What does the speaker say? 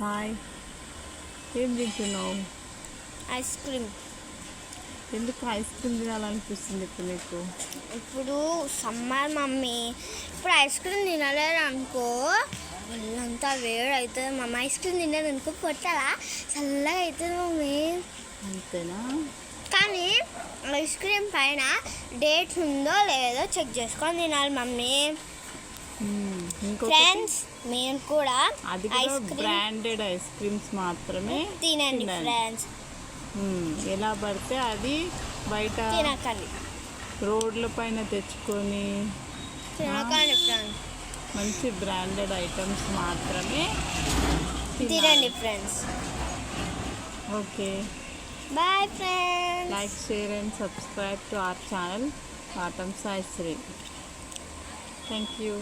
Hi, ఏం తింటున్నావు? Ice cream. ఎందుకు ఐస్ క్రీమ్ తినాలనిపిస్తుంది ఇప్పుడు నీకు? ఇప్పుడు సమ్మర్ మమ్మీ, ఇప్పుడు ఐస్ క్రీమ్ తినలేదు అనుకో ఒళ్ళంతా వేడి అవుతుంది మమ్మీ. ఐస్ క్రీమ్ తినలేదు అనుకో పొట్టలా చల్లగా అవుతుంది మమ్మీ. అంతేనా? కానీ ఐస్ క్రీమ్ పైన డేట్ ఉందో లేదో చెక్ చేసుకొని తినాలి మమ్మీ. ఫ్రెండ్స్, మీరు కూడా ఐస్ బ్రాండెడ్ ఐస్ క్రీమ్స్ మాత్రమే తినండి ఫ్రెండ్స్. ఎలా పడితే అది బయట తినకండి, రోడ్ల పైన తెచ్చుకొని తినకండి ఫ్రెండ్స్. మంచి బ్రాండెడ్ ఐటమ్స్ మాత్రమే తినండి friends. Okay, bye friends. like, share and subscribe to our channel Autumn Sai Sri. Thank you.